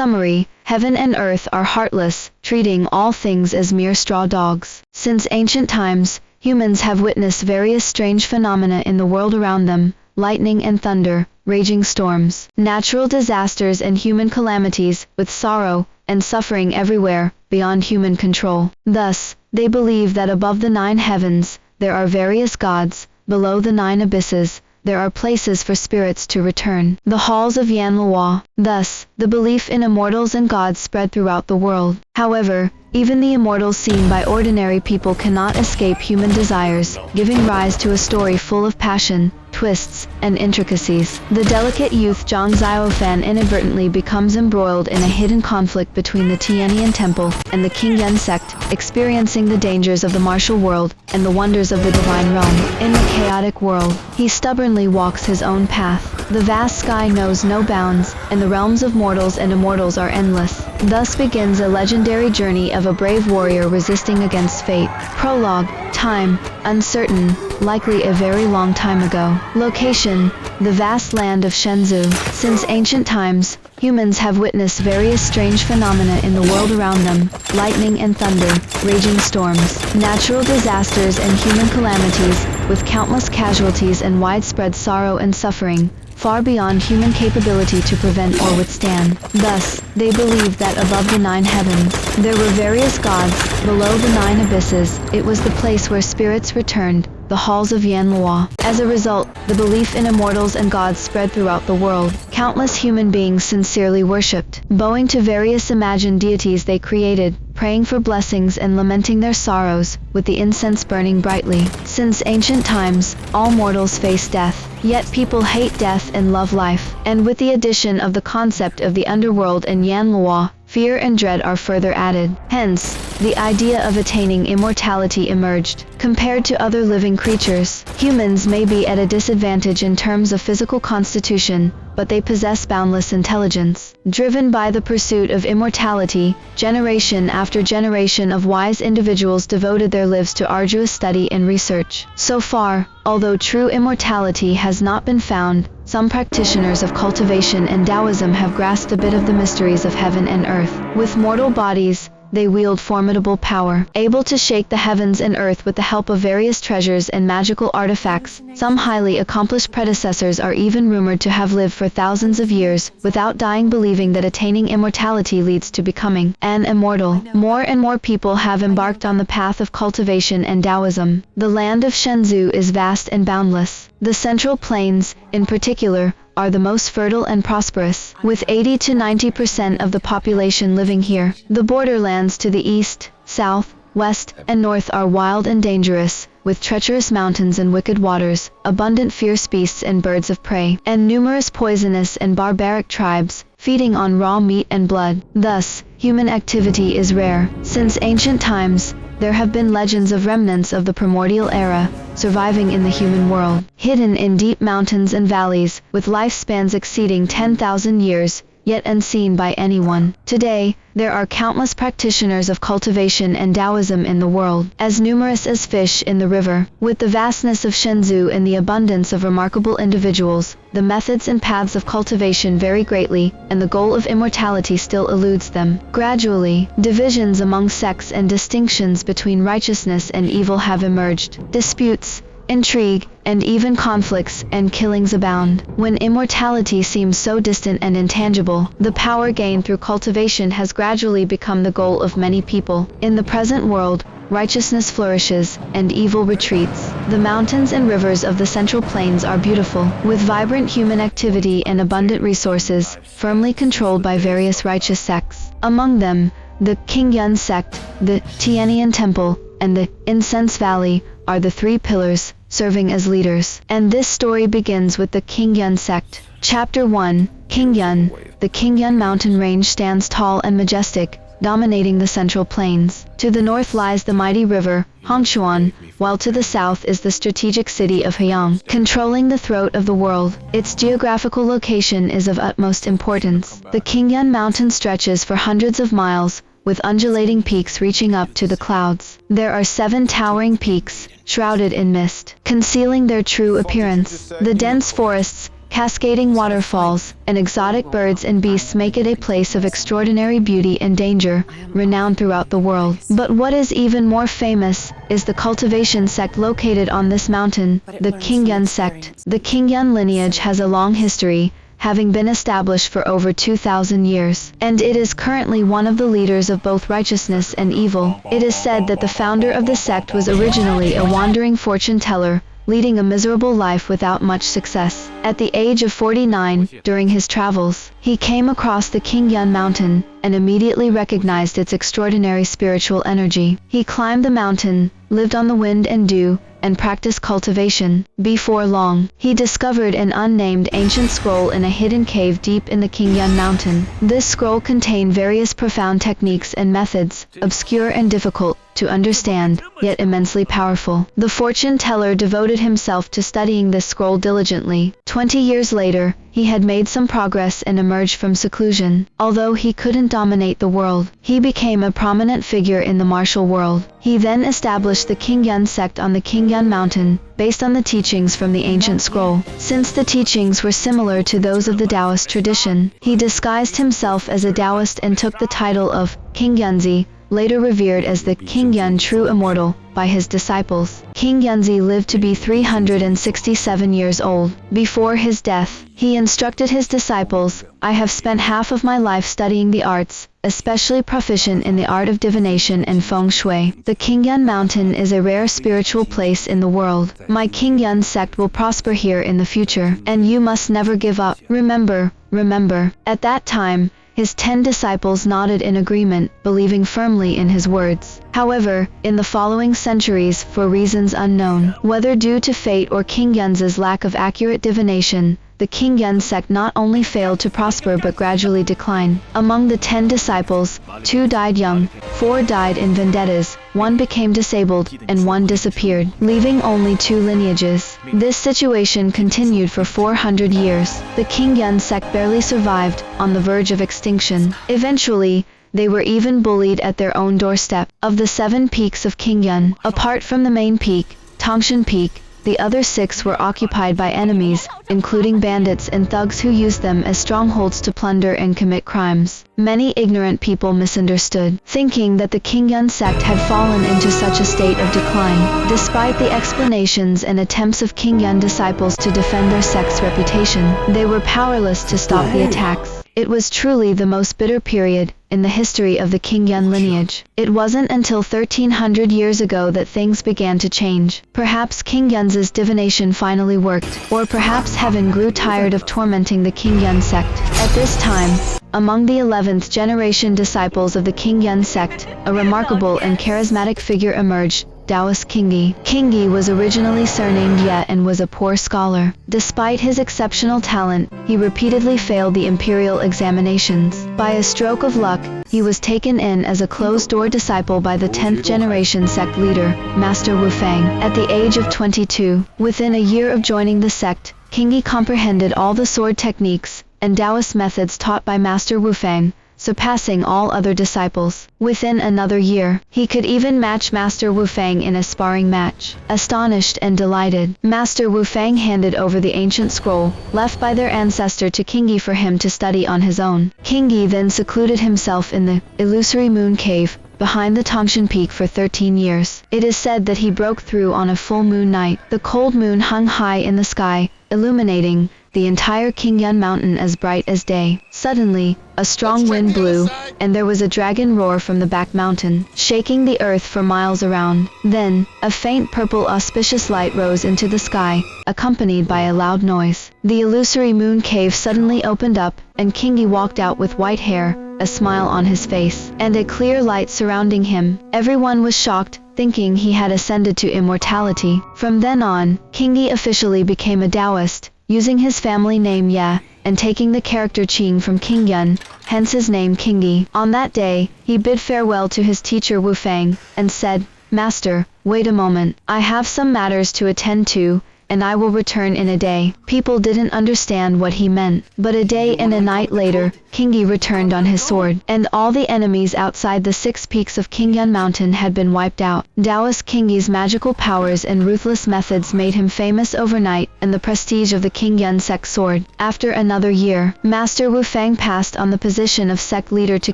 Summary: heaven and earth are heartless, treating all things as mere straw dogs. Since ancient times, humans have witnessed various strange phenomena in the world around them: lightning and thunder, raging storms, natural disasters and human calamities, with sorrow and suffering everywhere, beyond human control. Thus, they believe that above the 9 heavens, there are various gods, below the 9 abysses, there are places for spirits to return, the halls of Yan Luo. Thus, the belief in immortals and gods spread throughout the world. However, even the immortals seen by ordinary people cannot escape human desires, giving rise to a story full of passion, twists, and intricacies. The delicate youth Zhang Xiaofan inadvertently becomes embroiled in a hidden conflict between the Tianyin Temple and the Qingyun Sect, experiencing the dangers of the martial world and the wonders of the divine realm. In the chaotic world, he stubbornly walks his own path. The vast sky knows no bounds, and the realms of mortals and immortals are endless. Thus begins a legendary journey of a brave warrior resisting against fate. Prologue: time, uncertain, likely a very long time ago. Location: the vast land of Shenzhou. Since ancient times, humans have witnessed various strange phenomena in the world around them: lightning and thunder, raging storms, natural disasters and human calamities, with countless casualties and widespread sorrow and suffering, far beyond human capability to prevent or withstand. Thus, they believed that above the 9 heavens, there were various gods, below the 9 abysses, it was the place where spirits returned, the halls of Yan Luo. As a result, the belief in immortals and gods spread throughout the world. Countless human beings sincerely worshipped, bowing to various imagined deities they created, praying for blessings and lamenting their sorrows, with the incense burning brightly. Since ancient times, all mortals face death, yet people hate death and love life. And with the addition of the concept of the underworld and Yan Luo, fear and dread are further added. Hence, the idea of attaining immortality emerged. Compared to other living creatures, humans may be at a disadvantage in terms of physical constitution, but they possess boundless intelligence. Driven by the pursuit of immortality, generation after generation of wise individuals devoted their lives to arduous study and research. So far, although true immortality has not been found, some practitioners of cultivation and Taoism have grasped a bit of the mysteries of heaven and earth. With mortal bodies, they wield formidable power, able to shake the heavens and earth with the help of various treasures and magical artifacts. Some highly accomplished predecessors are even rumored to have lived for thousands of years, without dying, believing that attaining immortality leads to becoming an immortal. More and more people have embarked on the path of cultivation and Taoism. The land of Shenzhou is vast and boundless. The Central Plains, in particular, are the most fertile and prosperous, with 80 to 90% of the population living here. The borderlands to the east, south, west, and north are wild and dangerous, with treacherous mountains and wicked waters, abundant fierce beasts and birds of prey, and numerous poisonous and barbaric tribes, feeding on raw meat and blood. Thus, human activity is rare. Since ancient times, there have been legends of remnants of the primordial era, surviving in the human world, hidden in deep mountains and valleys, with lifespans exceeding 10,000 years, yet unseen by anyone. Today, there are countless practitioners of cultivation and Taoism in the world, as numerous as fish in the river. With the vastness of Shenzhou and the abundance of remarkable individuals, the methods and paths of cultivation vary greatly, and the goal of immortality still eludes them. Gradually, divisions among sects and distinctions between righteousness and evil have emerged. Disputes, intrigue, and even conflicts and killings abound. When immortality seems so distant and intangible, the power gained through cultivation has gradually become the goal of many people. In the present world, righteousness flourishes, and evil retreats. The mountains and rivers of the Central Plains are beautiful, with vibrant human activity and abundant resources, firmly controlled by various righteous sects. Among them, the Qingyun Sect, the Tianyin Temple, and the Incense Valley are the 3 pillars, serving as leaders. And this story begins with the Qingyun Sect. Chapter 1, Qingyun. The Qingyun mountain range stands tall and majestic, dominating the Central Plains. To the north lies the mighty river, Hongshuan, while to the south is the strategic city of Hayang, controlling the throat of the world. Its geographical location is of utmost importance. The Qingyun mountain stretches for hundreds of miles, with undulating peaks reaching up to the clouds. There are 7 towering peaks, shrouded in mist, concealing their true appearance. The dense forests, Cascading waterfalls, and exotic birds and beasts make it a place of extraordinary beauty and danger, renowned throughout the world. But what is even more famous is the cultivation sect located on this mountain, the Qingyun Sect. The Qingyun lineage has a long history, having been established for over 2,000 years, and it is currently one of the leaders of both righteousness and evil. It is said that the founder of the sect was originally a wandering fortune teller, leading a miserable life without much success. At the age of 49, during his travels, he came across the Qingyun mountain, and immediately recognized its extraordinary spiritual energy. He climbed the mountain, lived on the wind and dew, and practiced cultivation. Before long, he discovered an unnamed ancient scroll in a hidden cave deep in the Qingyun mountain. This scroll contained various profound techniques and methods, obscure and difficult to understand, yet immensely powerful. The fortune teller devoted himself to studying this scroll diligently. 20 years later, he had made some progress and emerged from seclusion. Although he couldn't dominate the world, he became a prominent figure in the martial world. He then established the Qingyun Sect on the Qingyun mountain, based on the teachings from the ancient scroll. Since the teachings were similar to those of the Taoist tradition, he disguised himself as a Taoist and took the title of Qingyunzi, later revered as the Qingyun True Immortal by his disciples. Qingyunzi lived to be 367 years old. Before his death, he instructed his disciples, "I have spent half of my life studying the arts, especially proficient in the art of divination and feng shui. The Qingyun mountain is a rare spiritual place in the world. My Qingyun sect will prosper here in the future, and you must never give up. Remember, remember." At that time, his 10 disciples nodded in agreement, believing firmly in his words. However, in the following centuries, for reasons unknown, whether due to fate or Qingyun's lack of accurate divination, the Qingyun sect not only failed to prosper but gradually declined. Among the 10 disciples, 2 died young, 4 died in vendettas, 1 became disabled, and 1 disappeared, leaving only 2 lineages. This situation continued for 400 years. The Qingyun sect barely survived, on the verge of extinction. Eventually, they were even bullied at their own doorstep. Of the 7 peaks of Qingyun, apart from the main peak, Tangshan Peak, the other 6 were occupied by enemies, including bandits and thugs who used them as strongholds to plunder and commit crimes. Many ignorant people misunderstood, thinking that the Qingyun sect had fallen into such a state of decline. Despite the explanations and attempts of Qingyun disciples to defend their sect's reputation, they were powerless to stop the attacks. It was truly the most bitter period in the history of the Qingyun lineage. It wasn't until 1300 years ago that things began to change. Perhaps Qingyun's divination finally worked, or perhaps heaven grew tired of tormenting the Qingyun sect. At this time, among the 11th generation disciples of the Qingyun sect, a remarkable and charismatic figure emerged, Taoist Qingyi. Qingyi was originally surnamed Ye and was a poor scholar. Despite his exceptional talent, he repeatedly failed the imperial examinations. By a stroke of luck, he was taken in as a closed-door disciple by the 10th generation sect leader, Master Wu Fang. At the age of 22, within a year of joining the sect, Qingyi comprehended all the sword techniques and Taoist methods taught by Master Wu Fang, surpassing all other disciples. Within another year, he could even match Master Wu Fang in a sparring match. Astonished and delighted, Master Wu Fang handed over the ancient scroll, left by their ancestor to Qingyi for him to study on his own. Qingyi then secluded himself in the illusory moon cave, behind the Tangshan Peak for 13 years. It is said that he broke through on a full moon night. The cold moon hung high in the sky, illuminating the entire Qingyun mountain as bright as day. Suddenly, a strong wind blew, and there was a dragon roar from the back mountain, shaking the earth for miles around. Then, a faint purple auspicious light rose into the sky, accompanied by a loud noise. The illusory moon cave suddenly opened up, and Qingyi walked out with white hair, a smile on his face, and a clear light surrounding him. Everyone was shocked, thinking he had ascended to immortality. From then on, Qingyi officially became a Taoist, using his family name Ye, and taking the character Qing from Qingyun, hence his name Qingyi. On that day, he bid farewell to his teacher Wu Fang, and said, "Master, wait a moment. I have some matters to attend to, and I will return in a day." People didn't understand what he meant, but a day and a night later, Qingyi returned on his sword, and all the enemies outside the 6 peaks of Qingyun Mountain had been wiped out. Taoist Qingyi's magical powers and ruthless methods made him famous overnight, and the prestige of the Qingyun Sect soared. After another year, Master Wu Fang passed on the position of sect leader to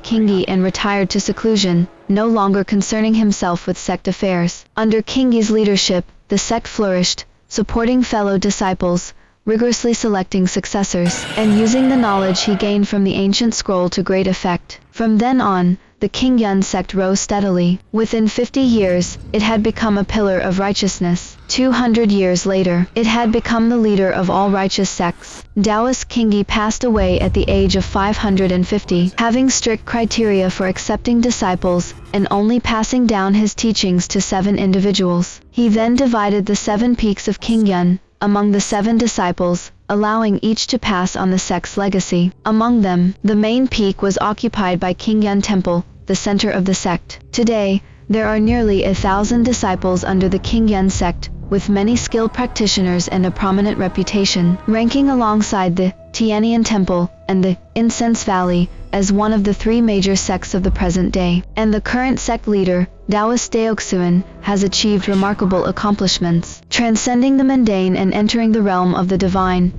Qingyi and retired to seclusion, no longer concerning himself with sect affairs. Under Qingyi's leadership, the sect flourished, supporting fellow disciples, rigorously selecting successors, and using the knowledge he gained from the ancient scroll to great effect. From then on, the Qingyun Sect rose steadily. Within 50 years, it had become a pillar of righteousness. 200 years later, it had become the leader of all righteous sects. Taoist Qingyi passed away at the age of 550, having strict criteria for accepting disciples, and only passing down his teachings to 7 individuals. He then divided the 7 peaks of Qingyun among the 7 disciples, allowing each to pass on the sect's legacy. Among them, the main peak was occupied by Qingyun Temple, the center of the sect. Today, there are nearly 1,000 disciples under the Qingyun Sect, with many skilled practitioners and a prominent reputation, ranking alongside the Tianyin Temple and the Incense Valley as one of the 3 major sects of the present day. And the current sect leader, Taoist ZhuXian, has achieved remarkable accomplishments, transcending the mundane and entering the realm of the divine.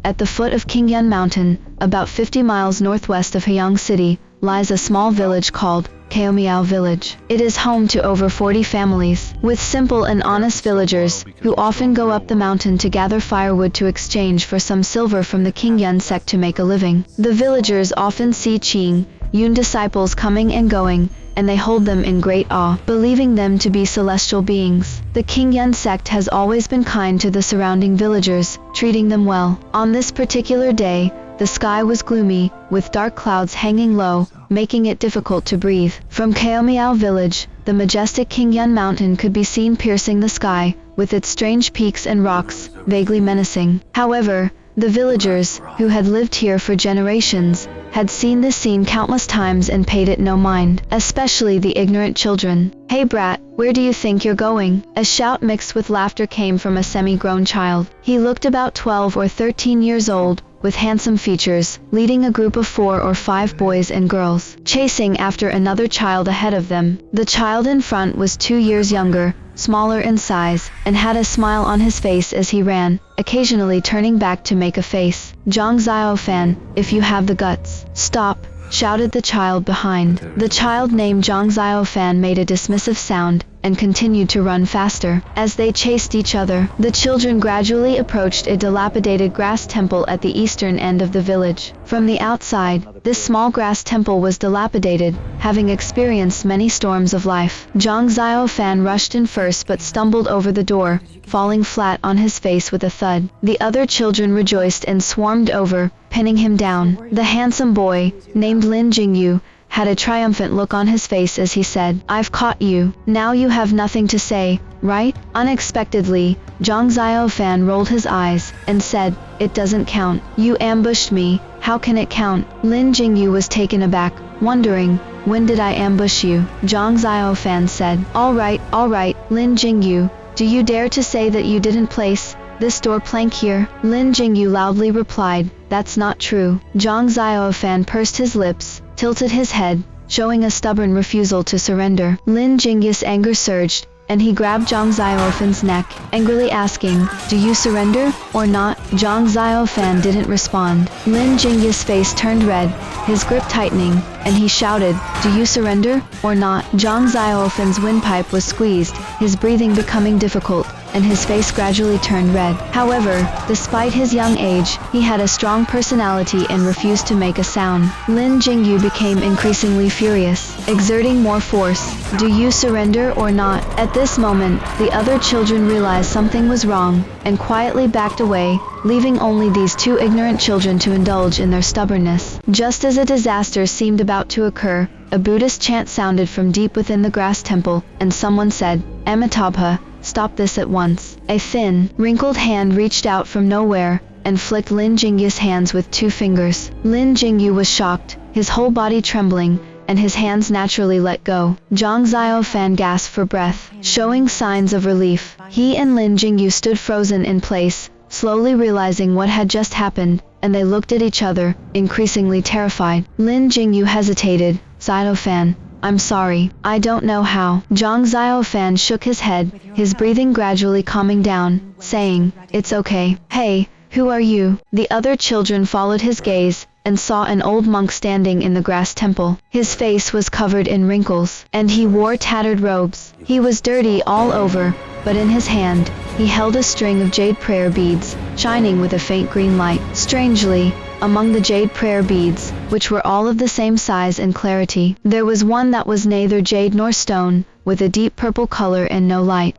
At the foot of Qingyun Mountain, about 50 miles northwest of Hayang City, lies a small village called Kaomiao Village. It is home to over 40 families, with simple and honest villagers, who often go up the mountain to gather firewood to exchange for some silver from the Qingyun Sect to make a living. The villagers often see Qingyun disciples coming and going, and they hold them in great awe, believing them to be celestial beings. The Qingyun Sect has always been kind to the surrounding villagers, treating them well. On this particular day, the sky was gloomy, with dark clouds hanging low, making it difficult to breathe. From Kaomiao Village, the majestic Qingyun Mountain could be seen piercing the sky, with its strange peaks and rocks, vaguely menacing. However, the villagers, who had lived here for generations, had seen this scene countless times and paid it no mind, especially the ignorant children. "Hey brat, where do you think you're going?" A shout mixed with laughter came from a semi-grown child. He looked about 12 or 13 years old, with handsome features, leading a group of 4 or 5 boys and girls, chasing after another child ahead of them. The child in front was 2 years younger, smaller in size, and had a smile on his face as he ran, occasionally turning back to make a face. "Zhang Xiaofan, if you have the guts, stop," shouted the child behind. The child named Zhang Xiaofan made a dismissive sound, and continued to run faster. As they chased each other, the children gradually approached a dilapidated grass temple at the eastern end of the village. From the outside, this small grass temple was dilapidated, having experienced many storms of life. Zhang Xiaofan rushed in first but stumbled over the door, falling flat on his face with a thud. The other children rejoiced and swarmed over, pinning him down. The handsome boy, named Lin Jingyu, had a triumphant look on his face as he said, "I've caught you. Now you have nothing to say, right?" Unexpectedly, Zhang Xiaofan rolled his eyes, and said, "It doesn't count. You ambushed me, how can it count?" Lin Jingyu was taken aback, wondering, "When did I ambush you?" Zhang Xiaofan said, all right, Lin Jingyu, do you dare to say that you didn't place this door plank here?" Lin Jingyu loudly replied, "That's not true." Zhang Xiaofan pursed his lips, tilted his head, showing a stubborn refusal to surrender. Lin Jingyu's anger surged, and he grabbed Zhang Xiaofan's neck, angrily asking, "Do you surrender, or not?" Zhang Xiaofan didn't respond. Lin Jingyu's face turned red, his grip tightening, and he shouted, "Do you surrender, or not?" Zhang Xiaofan's windpipe was squeezed, his breathing becoming difficult, and his face gradually turned red. However, despite his young age, he had a strong personality and refused to make a sound. Lin Jingyu became increasingly furious, exerting more force. "Do you surrender or not?" At this moment, the other children realized something was wrong, and quietly backed away, leaving only these 2 ignorant children to indulge in their stubbornness. Just as a disaster seemed about to occur, a Buddhist chant sounded from deep within the grass temple, and someone said, "Amitabha, stop this at once." A thin, wrinkled hand reached out from nowhere, and flicked Lin Jingyu's hands with 2 fingers. Lin Jingyu was shocked, his whole body trembling, and his hands naturally let go. Zhang Xiaofan gasped for breath, showing signs of relief. He and Lin Jingyu stood frozen in place, slowly realizing what had just happened, and they looked at each other, increasingly terrified. Lin Jingyu hesitated. Xiaofan, I'm sorry, I don't know how. Zhang Xiaofan shook his head, his breathing gradually calming down, saying, It's okay. Hey, who are you? The other children followed his gaze, and saw an old monk standing in the grass temple. His face was covered in wrinkles, and he wore tattered robes. He was dirty all over, but in his hand, he held a string of jade prayer beads, shining with a faint green light. Strangely, among the jade prayer beads, which were all of the same size and clarity, there was one that was neither jade nor stone, with a deep purple color and no light.